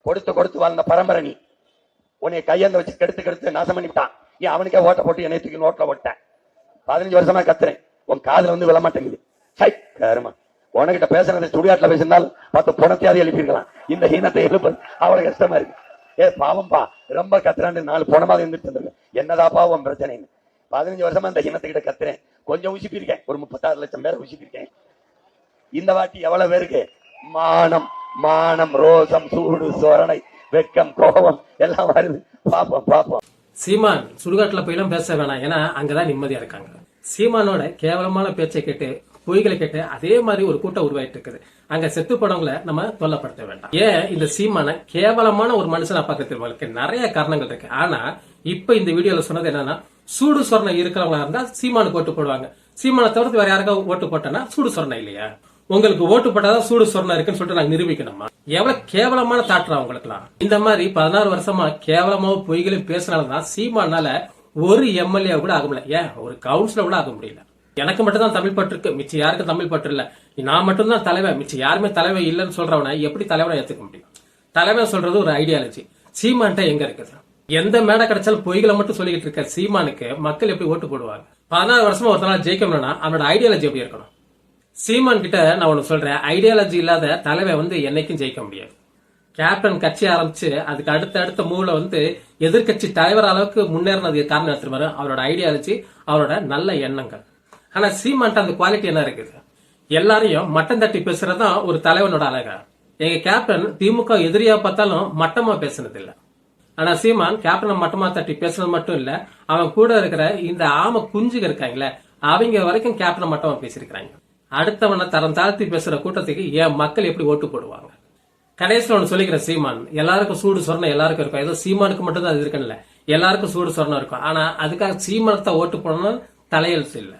கொடுத்து கொடுத்து வாழ்ந்த பரம்பரை நீ. உன்னை கையந்த வச்சு கெடுத்து நாசம் பண்ணிவிட்டான். நீ அவனுக்கே ஓட்ட போட்டு என்னை தூக்கி நோட்ல போட்டேன். 15 வருஷமா கத்துறேன், உன் காதுல வந்து விழ மாட்டேங்குது. சை கருமா, உனக்கிட்ட பேசுறத சுடுகாட்டுல பேசினால் 10 பணத்தையாவது எழுப்பிருக்கலாம். இந்த ஹீனத்தை எழுப்பது அவ்வளவு கஷ்டமா இருக்கு. பாவம்பா, ரொம்ப கத்துறாண்டு 4 பணமாவது இருந்துட்டு என்னதா பாவம் பிரச்சனைன்னு 15 வருஷமா இந்த ஹீனத்துக்கிட்ட கத்துறேன். கொஞ்சம் உசிப்பிருக்கேன், ஒரு 36 லட்சம் பேரை உசிப்பிருக்கேன். இந்த வாட்டி எவ்வளவு பேருக்கு மானம் மானம் ரோசம் சூடு சொரணை வெக்கம் கோபம் எல்லாம் வருது. பாப்போம். சீமான் சுடுகாட்டுல போயெல்லாம் பேச வேணாம், ஏன்னா அங்கதான் நிம்மதியா இருக்காங்க. சீமானோட கேவலமான பேச்சை கேட்டு பொய்களை கேட்டு அதே மாதிரி ஒரு கூட்டம் உருவாயிட்டு இருக்குது. அங்க செத்து போனவங்களை நம்ம தொல்லப்படுத்த வேண்டாம். ஏன் இந்த சீமான கேவலமான ஒரு மனுஷனா பார்க்கறதுக்கு நிறைய காரணங்கள் இருக்கு. ஆனா இப்ப இந்த வீடியோல சொன்னது என்னன்னா, சூடு சொரணை இருக்கிறவங்களா இருந்தா சீமானுக்கு ஓட்டு போடுவாங்க. சீமானை தவிர்த்து வேற யாருக்காவது ஓட்டு போட்டோன்னா சூடு சொரணை இல்லையா? உங்களுக்கு ஓட்டு போட்டாதான் சூடு சொரணை இருக்குன்னு சொல்லிட்டு நாங்க நிரூபிக்கணுமா? எவ்வளவு கேவலமான தாட்டுறா உங்களுக்கு எல்லாம். இந்த மாதிரி 16 வருஷமா கேவலமாவும் பொய்களையும் பேசினால்தான் சீமானால ஒரு எம்எல்ஏ கூட ஆக முடியல. ஏன் ஒரு கவுன்சிலர் கூட ஆக முடியல. எனக்கு மட்டும் தான் தமிழ் பற்று இருக்கு, மிச்சம் யாருக்கும் தமிழ் பற்று இல்ல. நான் மட்டும் தான் தலைவன், மிச்சம் யாருமே தலைவன் இல்லைன்னு சொல்றவன எப்படி தலைவனை ஏத்துக்க முடியும்? தலைவன் சொல்றது ஒரு ஐடியாலஜி. சீமான்ட்ட எங்க இருக்குது? எந்த மேடை கிடைச்சாலும் பொய்களை மட்டும் சொல்லிட்டு இருக்க சீமானுக்கு மக்கள் எப்படி ஓட்டு போடுவாங்க? 16 வருஷமா ஒருத்தனால ஜெயிக்கணும்னா அவனோட ஐடியாலஜி எப்படி இருக்கணும்? சீமான் கிட்ட நான் ஒண்ணு சொல்றேன், ஐடியாலஜி இல்லாத தலைவன் என்னைக்கும் ஜெயிக்க முடியாது. கேப்டன் கட்சி ஆரம்பிச்சு அதுக்கு அடுத்த மூல எதிர்கட்சி தலைவர் அளவுக்கு முன்னேறினது காரணம் எடுத்துருவாரு அவரோட ஐடியாலஜி, அவரோட நல்ல எண்ணங்கள். ஆனா சீமான்ட்ட அந்த குவாலிட்டி என்ன இருக்குது? எல்லாரையும் மட்டம் தட்டி பேசுறதுதான் ஒரு தலைவனோட அழகா. எங்க கேப்டன் திமுக எதிரியா பார்த்தாலும் மட்டமா பேசுனது இல்ல. ஆனா சீமான் கேப்டனை மட்டமா தட்டி பேசுறது மட்டும் இல்ல, அவன் கூட இருக்கிற இந்த ஆம குஞ்சுக இருக்காங்களே அவங்க வரைக்கும் கேப்டனை மட்டமா பேசிருக்காங்க. அடுத்தவனை தரம் தாழ்த்தி பேசுற கூட்டத்துக்கு என் மக்கள் எப்படி ஓட்டு போடுவாங்க? கடைசியில் ஒன்று சொல்லிக்கிற சீமான், எல்லாருக்கும் சூடு சொரணை எல்லாருக்கும் இருக்கும். ஏதோ சீமானுக்கு மட்டும் தான் அது இருக்குன்னு இல்ல, எல்லாருக்கும் சூடு சொரணை இருக்கும். ஆனா அதுக்காக சீமானத்தை ஓட்டு போடணும்னு தலையெழுத்து இல்லை.